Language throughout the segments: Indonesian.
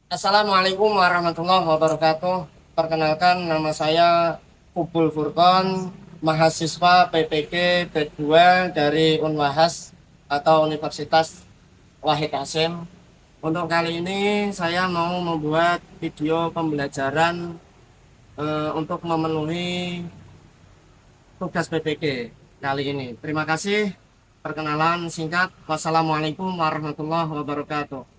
Assalamualaikum warahmatullahi wabarakatuh. Perkenalkan nama saya Kubul Furqon, mahasiswa PPG B2 dari Unwahas atau Universitas Wahid Hasyim. Untuk kali ini saya mau membuat video pembelajaran untuk memenuhi tugas PPG kali ini. Terima kasih. Perkenalan singkat. Wassalamualaikum warahmatullahi wabarakatuh.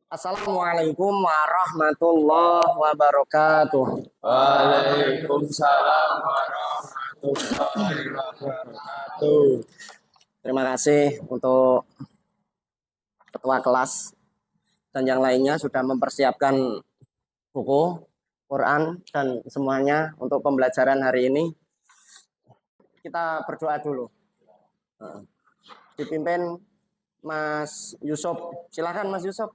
Assalamualaikum warahmatullahi wabarakatuh. Waalaikumsalam warahmatullahi wabarakatuh. Terima kasih untuk ketua kelas dan yang lainnya sudah mempersiapkan buku, Quran, dan semuanya untuk pembelajaran hari ini. Kita berdoa dulu. Dipimpin Mas Yusuf. Silakan Mas Yusuf,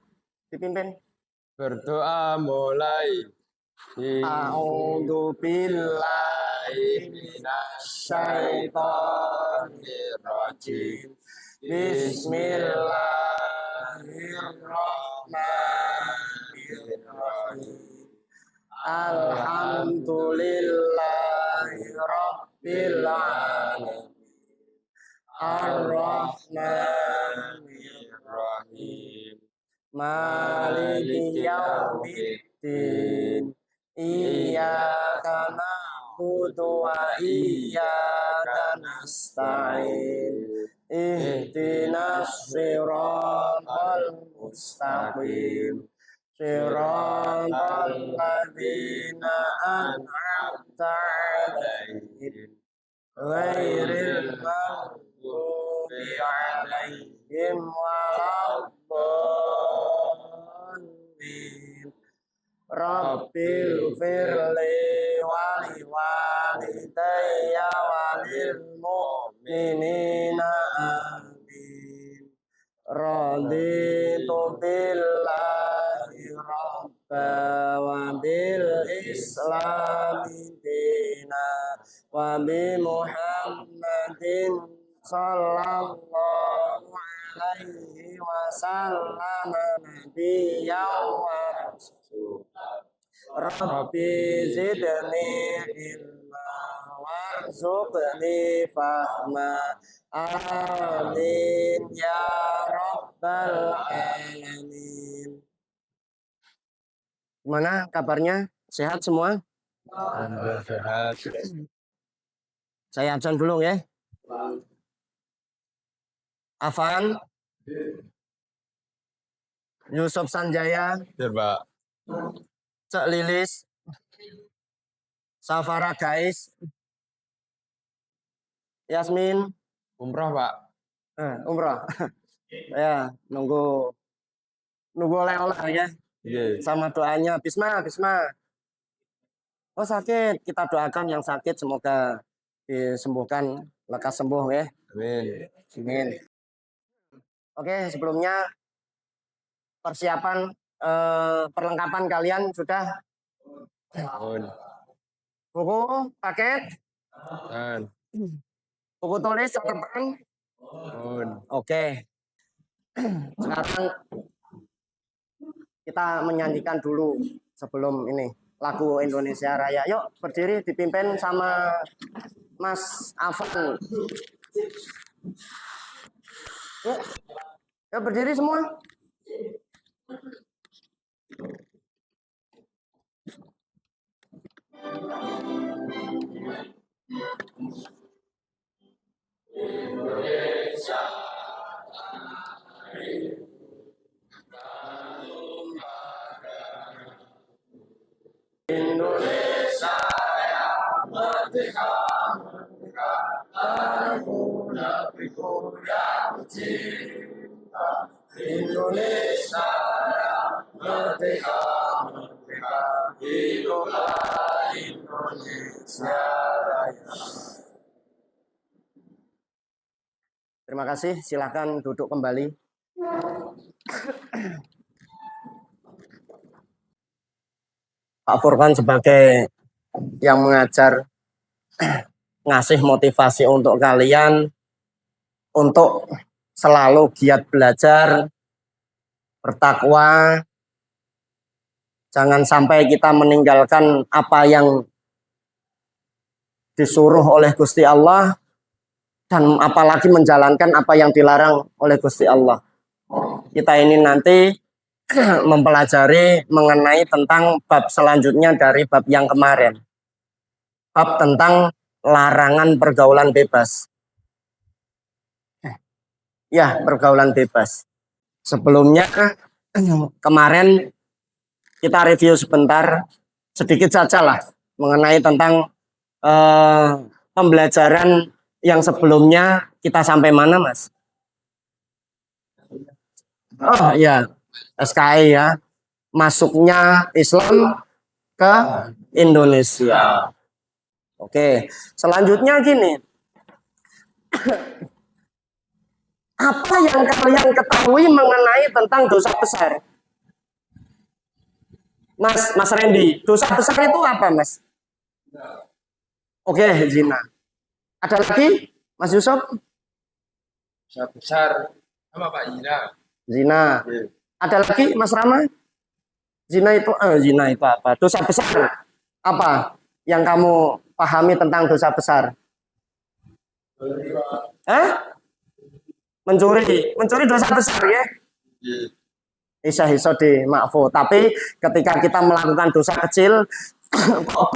dipimpin. Berdoa mulai. A'udzu billahi minasyaitonir rajim. Bismillahirrahmanirrahim. Alhamdulillahi rabbil alamin. Ar-Rahmanir-Rahim. Maliki yaumiddin. Iyyaka na'budu wa iyyaka nasta'in. Ihdinas siratal mustaqim. Siratal ladzina an'amta 'alaihim ghairil maghdubi 'alaihim waladdallin. Rabbil firli wali walidayya walil mu'minina amin. Raditu billahi rabba wa bil islami dina wa bi Muhammadin sallallahu alaihi wasallam nabiyyan wa rasulah. Rabbi zidni ilma warzuqni fahma. Amin ya rabbal alamin. Gimana kabarnya? Sehat semua? Sehat. Saya absen dulu ya. Afan, Yusuf Sanjaya, Coba. Cek Lilis, Safara Gais, Yasmin, Umroh, Pak. umroh. Ya, nunggu oleh-oleh ya. Iya. Sama doanya. Bisma. Oh sakit, kita doakan yang sakit semoga disembuhkan, lekas sembuh ya. Amin. Oke, sebelumnya persiapan perlengkapan kalian sudah? Amin. Buku, paket, Amin. buku tulis, catatan. Amin. Oke, sekarang kita menyanyikan dulu sebelum ini lagu Indonesia Raya. Yuk berdiri dipimpin sama Mas Afan. Yuk berdiri semua. Indonesia Indonesia yang merdeka, aku negeriku yang cinta. Indonesia yang merdeka, hiduplah Indonesia Raya. Terima kasih. Silakan duduk kembali. Pak Furqan sebagai yang mengajar, ngasih motivasi untuk kalian untuk selalu giat belajar, bertakwa, jangan sampai kita meninggalkan apa yang disuruh oleh Gusti Allah dan apalagi menjalankan apa yang dilarang oleh Gusti Allah. Kita ini nanti mempelajari mengenai tentang bab selanjutnya dari bab yang kemarin. Bab tentang larangan pergaulan bebas. Ya, pergaulan bebas. Sebelumnya kemarin kita review sebentar, sedikit saja lah mengenai tentang pembelajaran yang sebelumnya. Kita sampai mana, Mas? Oh ya, SKI ya, masuknya Islam ke Indonesia. Oke, selanjutnya gini, apa yang kalian ketahui mengenai tentang dosa besar? Mas Randy, dosa besar itu apa, Mas? Oke, zina. Ada lagi, Mas Yusuf? Dosa besar. Apa Pak Zina? Zina. Ada lagi, Mas Rama? Zina itu apa? Dosa besar apa yang kamu pahami tentang dosa besar? Mencuri dosa besar ya? Isa di makfu. Tapi ketika kita melakukan dosa kecil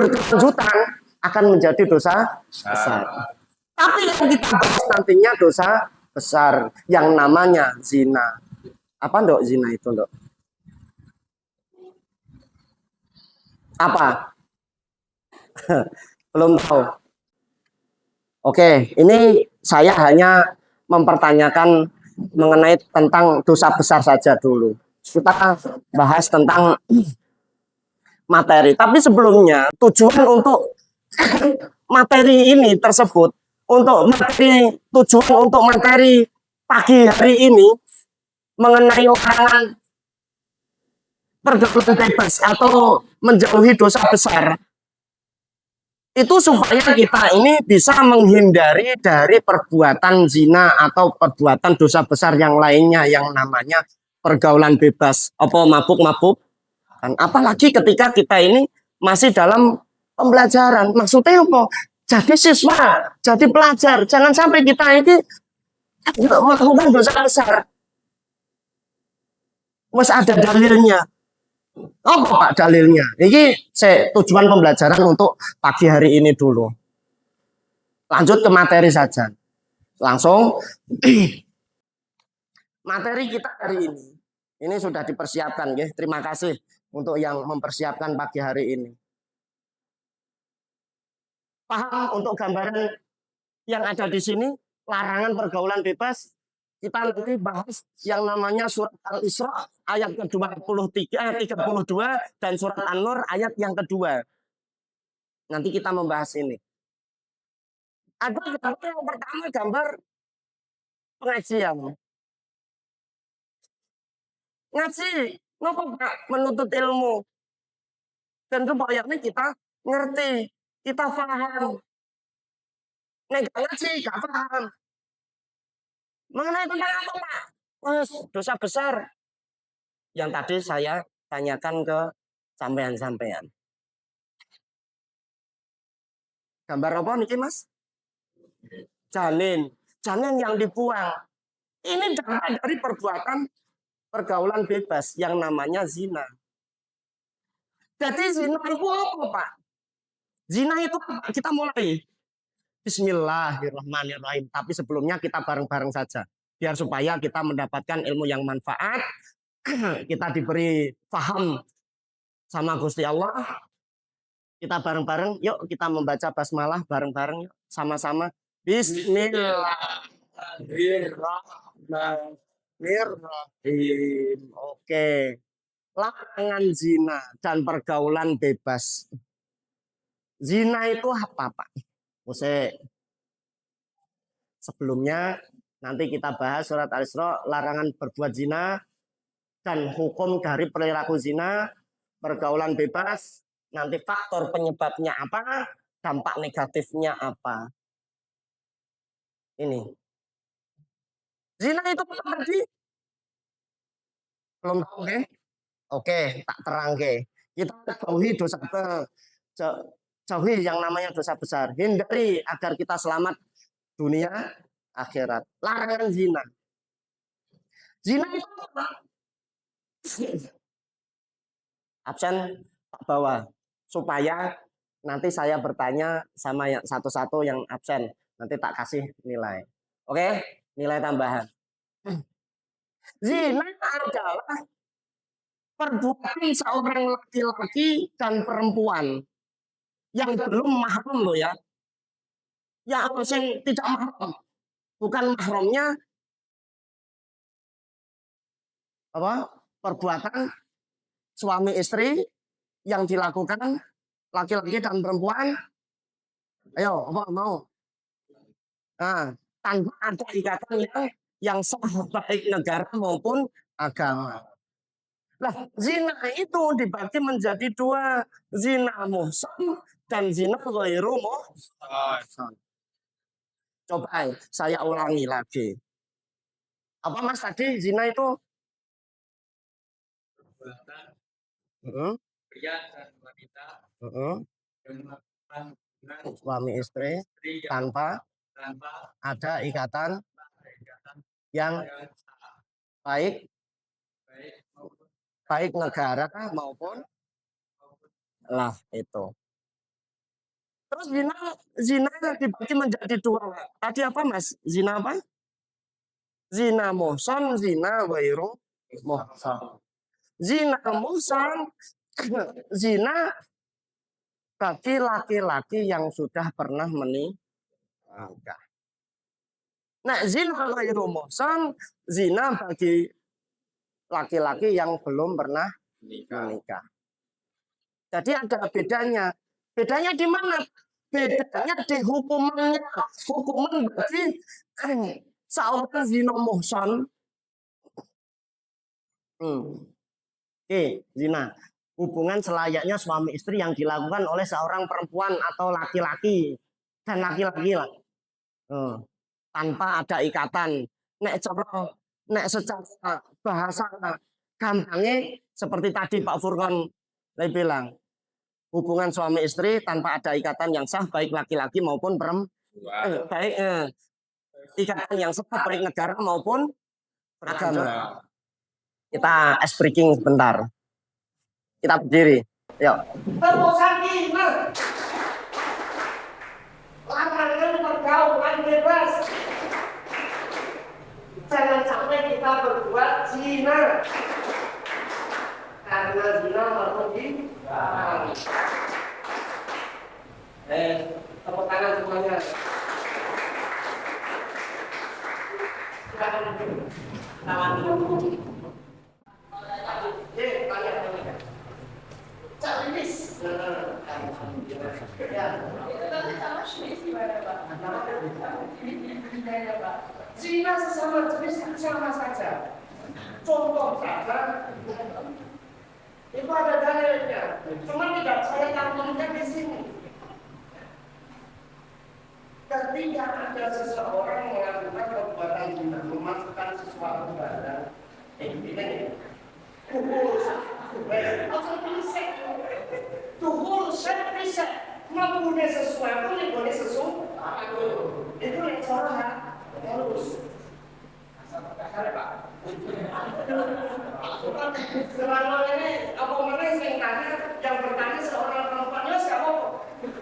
berkelanjutan akan menjadi dosa besar. Tapi yang kita bahas nantinya dosa besar yang namanya zina. Apa Ndok zina itu, Ndok? Apa? Belum tahu. Oke, ini saya hanya mempertanyakan mengenai tentang dosa besar saja dulu. Kita bahas tentang materi. Tapi sebelumnya tujuan untuk materi ini tersebut, tujuan untuk materi pagi hari ini mengenai larangan pergaulan bebas atau menjauhi dosa besar, itu supaya kita ini bisa menghindari dari perbuatan zina atau perbuatan dosa besar yang lainnya yang namanya pergaulan bebas, apa mabuk-mabuk. Dan apalagi ketika kita ini masih dalam pembelajaran, maksudnya apa? Jadi siswa, jadi pelajar, jangan sampai kita ini melakukan dosa besar. Mas ada dalilnya. Oh Pak dalilnya. Ini tujuan pembelajaran untuk pagi hari ini dulu. Lanjut ke materi saja. Langsung materi kita hari ini. Ini sudah dipersiapkan ya. Terima kasih untuk yang mempersiapkan pagi hari ini. Paham untuk gambaran yang ada di sini? Larangan pergaulan bebas. Kita nanti bahas yang namanya surat Al-Isra ayat ke-32 dan surat An-Nur ayat yang kedua. Nanti kita membahas ini. Ada gambar yang pertama, gambar pengajian. Ngaji, nopo Pak menuntut ilmu. Dan kebayangnya kita ngerti, kita paham. Nek ngaji gak paham. Mengenai tentang apa Pak? Mas, dosa besar. Yang tadi saya tanyakan ke sampean-sampean. Gambar apa nih Mas? Janin yang dibuang. Ini dampak dari perbuatan pergaulan bebas yang namanya zina. Jadi zina itu apa Pak? Zina itu apa? Kita mulai. Bismillahirrahmanirrahim. Tapi sebelumnya kita bareng-bareng saja. Biar supaya kita mendapatkan ilmu yang manfaat. Kita diberi paham sama Gusti Allah. Kita bareng-bareng. Yuk kita membaca basmalah bareng-bareng. Sama-sama. Bismillahirrahmanirrahim. Oke. Larangan zina dan pergaulan bebas. Zina itu apa Pak? Sebelumnya Nanti kita bahas surat Al-Isra, larangan berbuat zina dan hukum dari perilaku zina, pergaulan bebas, nanti faktor penyebabnya apa, dampak negatifnya apa. Ini. Zina itu apa tadi? Belum tahu, oke? Oke, tak terang, oke. Kita jauhi dosa jauhi yang namanya dosa besar. Hindari agar kita selamat dunia akhirat. Larangan zina. Zina itu apa? Absen Pak Bawa supaya nanti saya bertanya sama yang satu-satu yang absen, nanti tak kasih nilai. Oke, nilai tambahan. Zina adalah perbuatan seorang laki-laki dan perempuan yang belum mahram loh ya. Ya yang tidak mahram, bukan mahramnya apa? Perbuatan suami istri yang dilakukan laki-laki dan perempuan. Ayo, apa mau? Nah, tanpa ada ikatan yang sah baik negara maupun agama. Nah, zina itu dibagi menjadi dua, zina muhsan dan zina ghairu muhsan. Coba saya ulangi lagi. Apa Mas tadi zina itu? Perbuatan Uh-uh, pria dan wanita uh-uh. yang melakukan hubungan Suami istri istri yang tanpa tanpa ada ikatan ada ikatan yang yang sah, baik baik maupun baik negara maupun lah itu. Terus zina dibagi menjadi dua. Tadi apa Mas? Zina apa? Zina muhsan, zina ghairu muhsan. Zina muhsan, zina bagi laki-laki yang sudah pernah menikah. Nah, zina ghairu muhsan, zina bagi laki-laki yang belum pernah menikah. Jadi ada bedanya. Bedanya di mana? Bedanya di hukumannya. Hukuman bagi seorang zina muhsan. Oke, zina. Hubungan selayaknya suami istri yang dilakukan oleh seorang perempuan atau laki-laki dan laki-laki lah. Tanpa ada ikatan. Nek secara bahasa gampangnya seperti tadi Pak Furqan bilang, hubungan suami istri tanpa ada ikatan yang sah baik laki-laki maupun perempuan, baik ikatan yang sah baik negara maupun agama. Kita ice breaking sebentar. Kita berdiri. Yuk. Terusan ini. Larangan pergaulan bebas. Jangan sampai kita berbuat zina. Karena zina merugikan. Tepuk tangan semuanya. Tangan dulu. Zina sesama jenis sama saja. Contoh saja, itu ada dalilnya. Cuma tidak saya cantumkan di sini. Ketika ada seseorang melakukan perbuatan zina, memasukkan sesuatu badan, ini tuhul set mempunyai sesuatu yang boleh sesuatu itu yang salah harus Pak. Selama ini apa mana yang tanya yang bertanya seorang perempuan ya siapa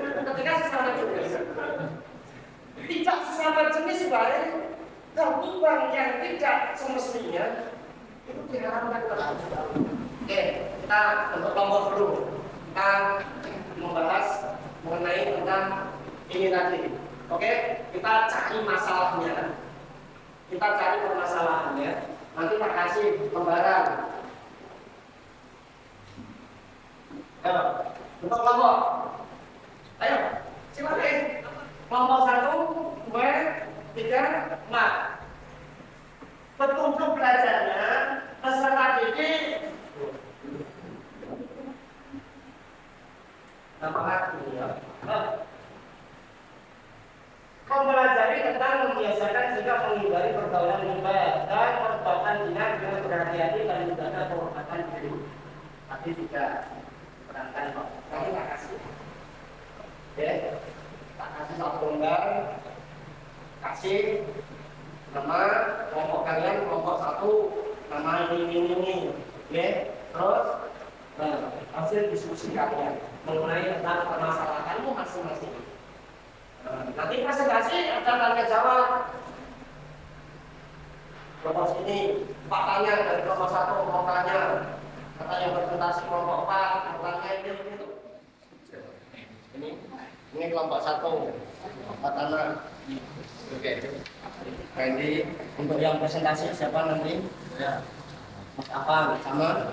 ketika sesama jenis tidak sesama jenis baik hubungan yang tidak semestinya itu diharamkan terhadap. Oke, kita untuk kelompok dulu. Kita membahas mengenai tentang ini tadi. Oke, kita cari masalahnya. Kita cari permasalahannya. Nanti tak kasih gambaran. Ayo, untuk kelompok. Ayo, silakan. Kelompok 1, 2, 3, 4. menghindari pergaulan riba dan perbuatan zina dengan berhati-hati dan menjaga kehormatan diri. Tadi sudah terangkan kok. Kami tak kasih. Ya, tak kasih satu lembar. Kasih nama kelompok kalian, kelompok satu nama ini. Ya, terus hasil diskusi kalian mengenai tentang permasalahanmu masing-masing. Nanti presentasi akan tanya jawab. Kelompok sini, Pak tanya dari kelompok satu, mau tanya. Kata yang presentasi kelompok 4, tanya itu. Ini kelompok satu, Pak tanya. Oke. Jadi untuk yang presentasi siapa nanti? Ya. Mas Afan sama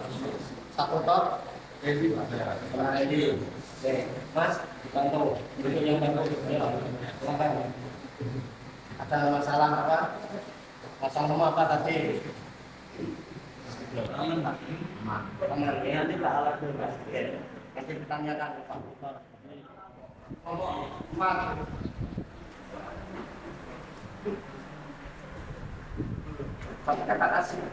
satu top. Edi. Oke, Mas bantu. Untuk yang bantu, ya. Silakan. Ada masalah apa? Masalah apa tadi? Aman. Nanti tak alat dulu. Nanti ditanyakan Pak. Ngomong, Pak. Sampai kata kasih.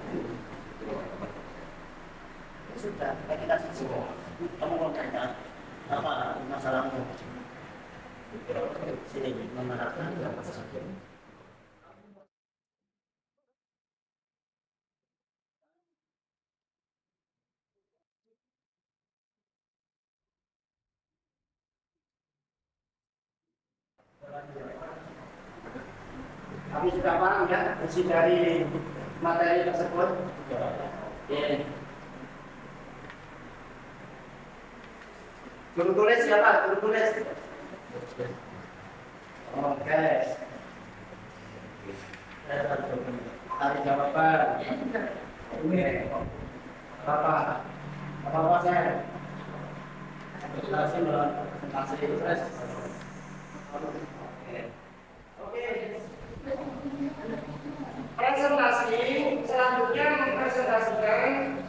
Sudah, kita semua. Kamu mau tanya apa masalahmu? Sini, menerapkan apa saja. Kami sudah paham ya isi dari materi tersebut. Ya. Guru tulis siapa? Guru tulis. Oke. Cari jawaban. Ini Bapak. Bapak saya. Presentasi presentasi. Oke. Presentasi selanjutnya mempresentasikan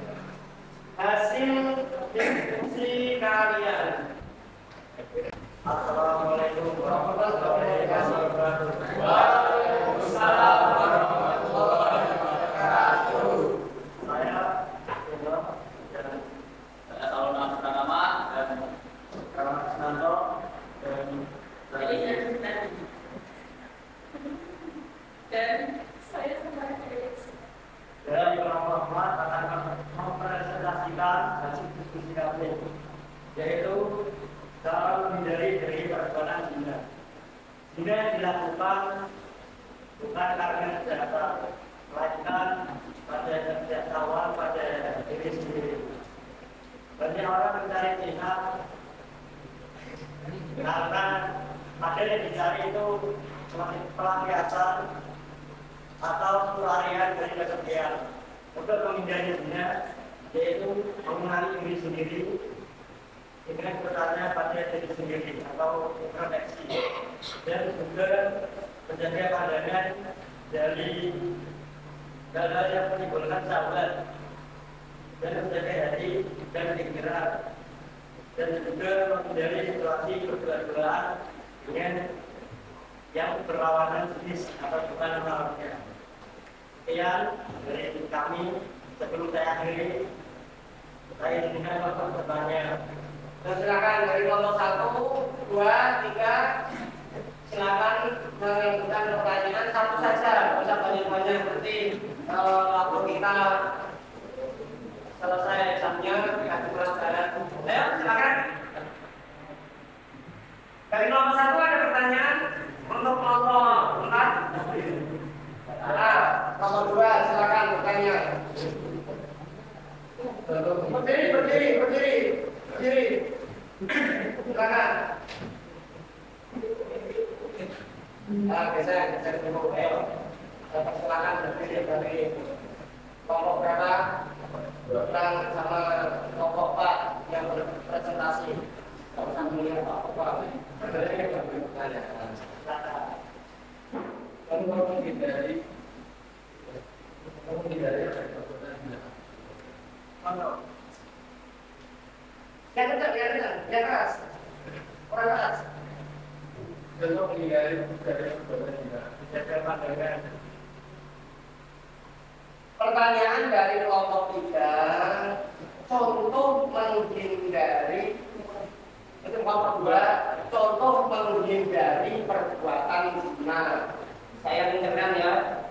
hasil diskusi kalian. Assalamualaikum warahmatullahi wabarakatuh. Waalaikumsalam warahmatullahi wabarakatuh. Saya Saudara Pratama dan Nanto dan saya dari kelompok 4 akan mempresentasikan hasil diskusi kami, yaitu cara menghindari dari perbuatan zina. Zina yang dilakukan bukan karena kejahatan, melainkan pada ketidaktahuan pada diri sendiri. Banyak orang mencari zina karena ada yang dicari itu pelampiasan atau pelarian dari kesepian. Untuk menghindari zina, yaitu mengenali diri sendiri dengan bertanya pada diri sendiri atau introspeksi, dan juga menjaga pandangan dari hal-hal yang menimbulkan syahwat, dan menjaga hati dan pikiran, dan juga menghindari situasi berdua-duaan dengan yang berlawanan jenis atau bukan melawannya. Sekian dari kami. Sebelum saya akhiri, saya ingin melakukan pertanyaan. Silakan dari kelompok 1, 2, 3. Silakan mengajukan pertanyaan satu saja, tidak usah banyak-banyak seperti waktu kita selesai examnya dikasih pelajaran. Ayo silakan. Dari kelompok 1 ada pertanyaan untuk kelompok 4. Nomor 2 silakan bertanya. Berdiri. Silakan. Saya tunggu. Ayo. Silakan berdiri. Kelompok berapa? Berang sama kelompok Pak yang berpresentasi. Kalau sambil lihat Pak. Kalau menghindari yang keras, orang keras. Kalau menghindari dari perbuatan zina, menjaga pandangan Pertanyaan dari kelompok 3, contoh menghindari, itu kelompok 2, contoh menghindari perbuatan zina. Saya dengarkan ya.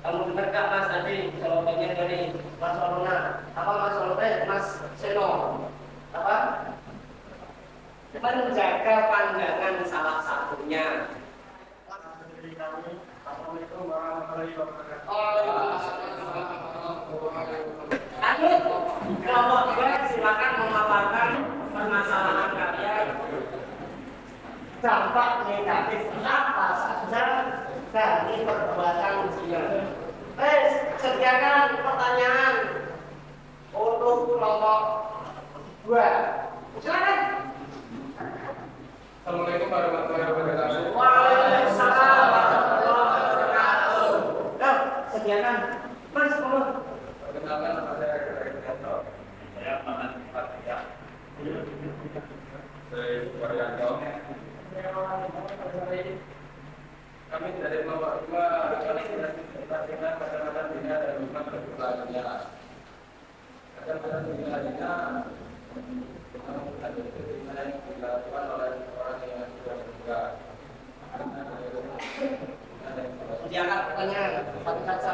Kamu dengar gak Mas tadi jawabannya dari Mas Orona? Apa Mas Orona? Mas Seno? Apa? Menjaga pandangan salah satunya. Assalamualaikum warahmatullahi wabarakatuh. Lanjut, kelompok 2 silakan memaparkan permasalahan kalian. Dampak negatif apa saja dari perbuatan zina. Sediakan pertanyaan untuk kelompok 2. Silakan. Assalamualaikum warahmatullahi wabarakatuh. Waalaikumsalam warahmatullahi wabarakatuh. Sediakan. Mas, kamu. Perkenalkan nama saya Rekrianto. Saya Maman Fatihah. Saya Waryanto. Kami dari kelompok 2 dengan kacamata bina dan bukan perbuatannya. Kacamata bina ada zina yang dilakukan oleh orang yang sudah berbuka. Sediakan pertanyaan. Satu saja.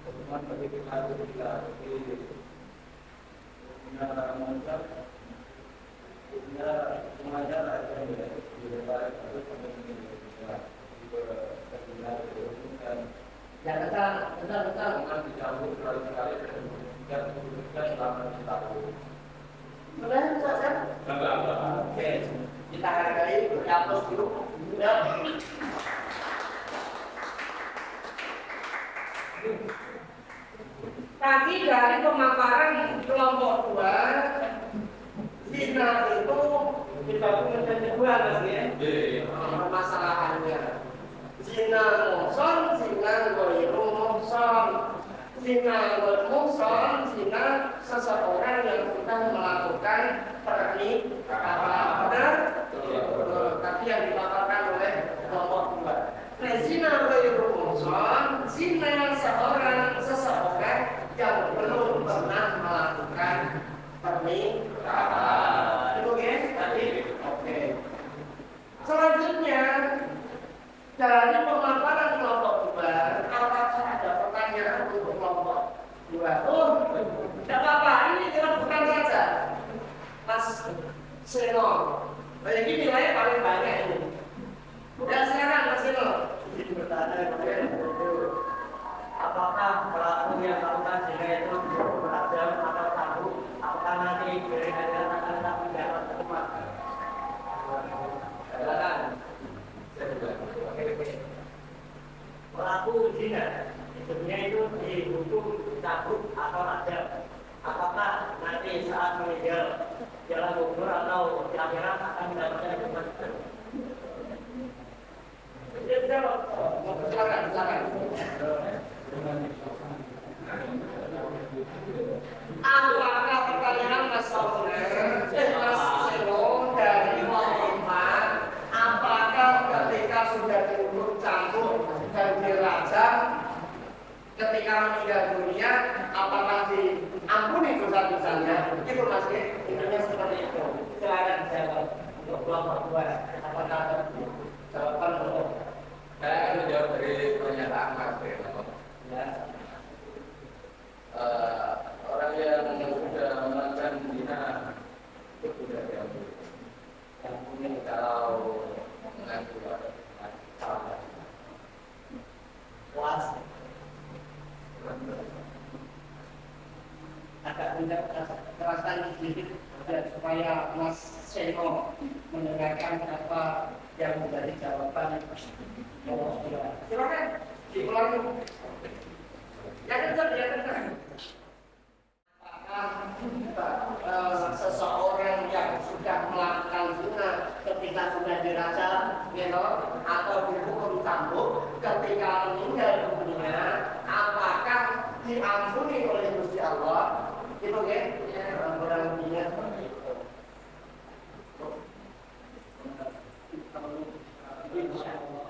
Hukuman bagi kita itu tidak Oke, kita hargai hapus dulu. Tadi dari pemaparan kelompok 2, zina itu dibagi menjadi 2 Mas ya. Permasalahannya. Zina muhson, zina ghairu muhson. Zina ghairu muhson, zina seseorang yang sudah melakukan pernikahan. Benar? Tapi yang dipaparkan oleh kelompok 2. Nah, zina ghairu muhson, zina seseorang yang belum pernah melakukan pernikahan. Itu guys, tadi. Oke. Selanjutnya dari pemaparan kelompok 2, apakah ada pertanyaan untuk kelompok 2? Tidak apa-apa, ini bukan saja Mas Seno. Ini nilainya paling banyak ini. Dan sekarang Mas Seno bertanya apakah pelaku yang melakukan zina itu berajam atau tabu? Apakah nanti diberikan akan pidana terima? Silakan. Pelaku zina itu dihukum tabu atau ajam? Apakah nanti saat meninggal jalan kubur atau di akhirat akan mendapatkan hukuman? Silakan. Apakah pertanyaan Mas Seno dari Muhammad, apakah ketika sudah dihukum cambuk dan dirajam ketika meninggal dunia, apakah diampuni dosa-dosanya? Itu Mas, intinya seperti itu. Silakan jawab untuk kelompok 2. Apakah ada jawaban untuk? Saya akan menjawab dari pernyataan Mas Reno. Ya. Orang yang sudah melakukan zina itu sudah diampuni. Yang kalau mengaku salah. Puas. Agak tidak keraskan sedikit ya, supaya Mas Seno mendengarkan apa yang menjadi jawaban. Silakan dikeluarkan. Ya kencang. Apakah seseorang yang sudah melakukan zina ketika sudah dirajam, atau dihukum cambuk ketika meninggal dunia, apakah diampuni oleh Gusti Allah? Itu kan? Kurang lebihnya seperti itu. Insya Allah.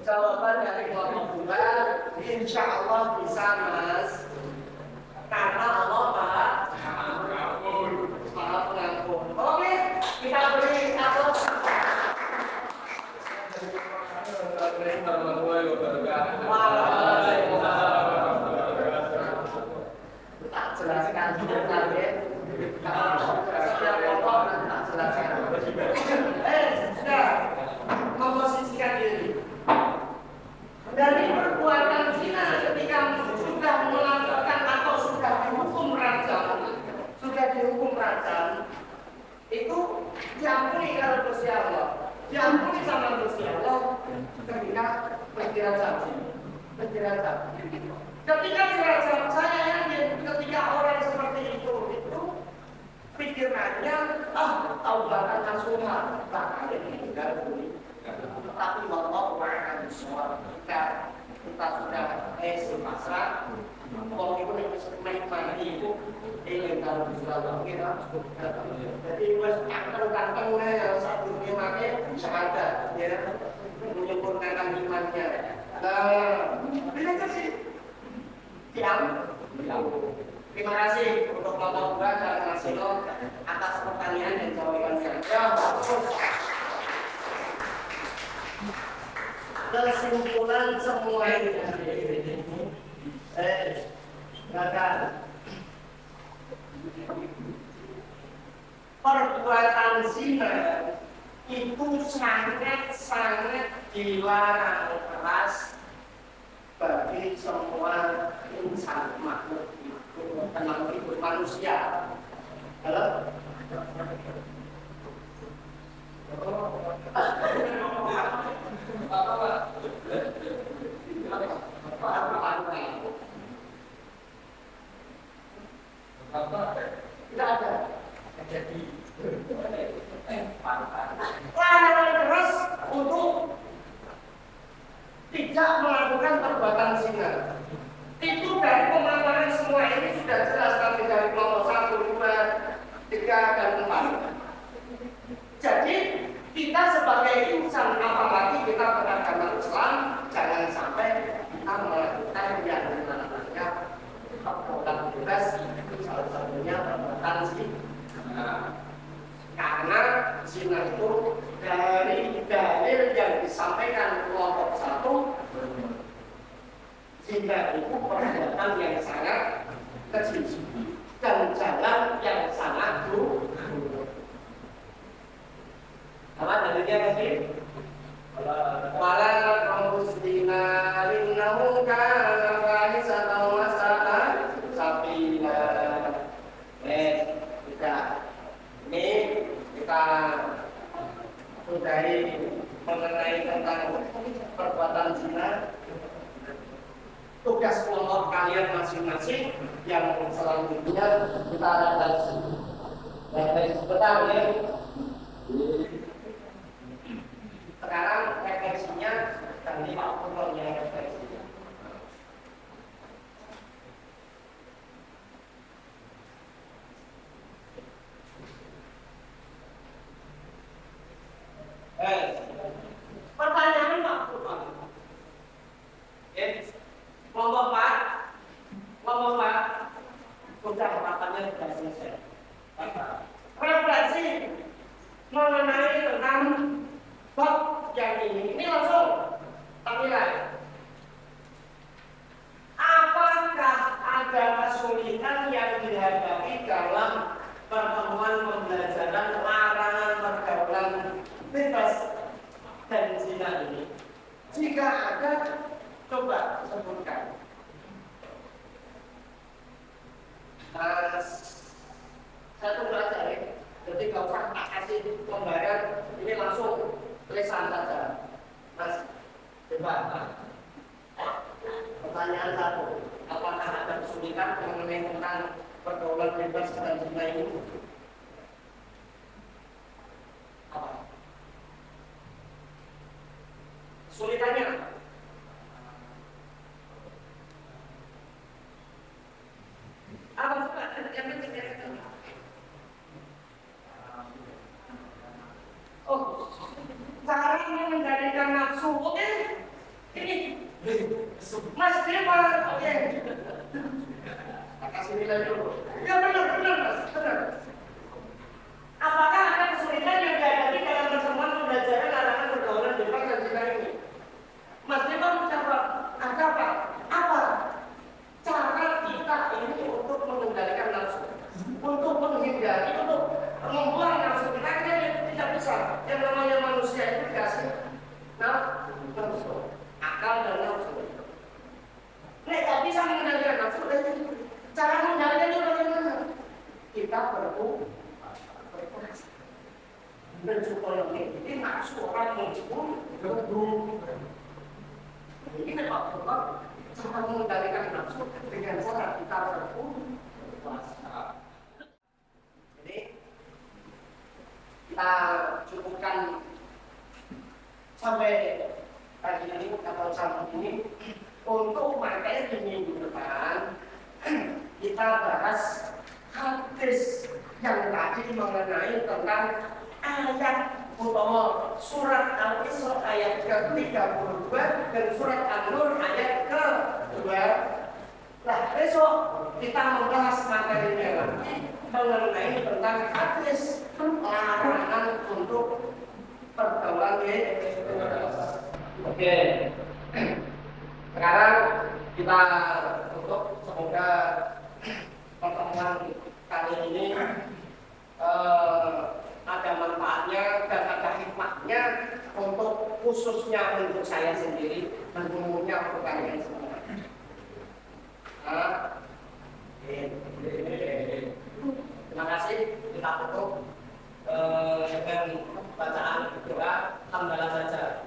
Jawaban dari kelompok 2, insya Allah bisa mas. Karena Allah Maha Pengampun. Oke, kita beri aplaus. Tak jelaskan sebentar ya. Kalau setiap kelompok nanti tak jelaskan. Sudah memposisikan diri. Dari perbuatan zina ketika sudah melakukan atau sudah dihukum rajam, itu diampuni kalau Gusti Allah, diampuni sama Gusti Allah ketika berdirajam. Ketika dirajam, saya yakin ketika orang seperti itu pikirannya taubatan nasuha, bahkan ini tinggal bumi. Tapi wallahu a'lam bishawab, kita sudah pasrah. Kalau itu yang mati itu ingin kalau bisa kira. Jadi wes kanteng yang satu ini mati syahadat, ya, menyempurnakan imannya. Bila sih, diam. Terima kasih untuk kelompok 2 dan Mas Sino atas pertanyaan dan jawabannya. Ya, bagus. Kesimpulan semua ini perbuatan zina itu sangat dilarang keras bagi semua insan makhluk hidup manusia. Halo? Tidak ada. Larangan keras untuk tidak melakukan perbuatan zina. Itu dari pemaparan semua ini sudah jelas, tapi dari kelompok 1, 2, 3, dan 4. Jadi kita sebagai insan, apalagi kita beragama Islam, jangan sampai kita melakukan yang namanya perbuatan bebas, salah satunya perbuatan zina. Karena zina itu dari dalil yang disampaikan kelompok 1, zina itu perbuatan yang sangat kecil dan jalan yang sangat buruk. Apa dalilnya tadi? Wala taqrabuzina innahu kana fahisatan wa sa'a sabila. Ini kita sudahi mengenai tentang perbuatan zina. Tugas kelompok kalian masing-masing yang selanjutnya kita refleksi. Sebentar ya. Sekarang refleksinya dan 50 yang refleksinya. Pertanyaan Pak Furman. Kelompok 4 sudah rapat sudah selesai. Refleksi mengenai tentang bab yang ini langsung tampilan. Apakah ada kesulitan yang dihadapi dalam pertemuan pembelajaran larangan pergaulan bebas dan zina ini? Jika ada, coba sebutkan. Saya tunggu aja ya. Jadi kalau tak kasih pembayaran, ini langsung tulisan saja. Mas, coba. Pertanyaan 1, apakah ada kesulitan mengenai tentang pergaulan bebas dan zina ini? Apa? Kesulitannya apa? Apa coba? Oh, cara mengendalikan nafsu, oke? Devan, oke. Kasih nilai dulu. Ya benar, Mas, benar. Apakah ada kesulitan yang dihadapi dalam pertemuan pembelajaran larangan pergaulan bebas dan zina ini? Mas Devan menjawab, ada Pak? Apa? Cara kita ini untuk mengendalikan nafsu, untuk menghindari, untuk membuang nafsu kita tidak bisa. Yang namanya manusia itu dikasih nafsu, akal dan nafsu. Nek tak bisa mengendalikan nafsu, cara mengendalikan itu bagaimana? Kita berpuasa. Dan supaya ini nafsu orang menghukum. Ini Pak Bapak, cara mengendalikan nafsu dengan cara kita berpuasa. Jadi kita cukupkan sampai tadi ini atau sampai ini. Untuk materi minggu depan kita bahas hadis yang tadi mengenai tentang ayat utama surat Al-Isra ayat ke-32 dan surat An-Nur ayat ke-2. Nah, besok kita membahas materinya lagi mengenai tentang hadis larangan untuk pergaulan bebas. Oke. Sekarang kita tutup, semoga pertemuan kali ini ada manfaatnya dan ada hikmahnya untuk khususnya untuk saya sendiri dan umumnya untuk kalian semua. Terima kasih, kita tutup dengan bacaan doa hamdalah saja.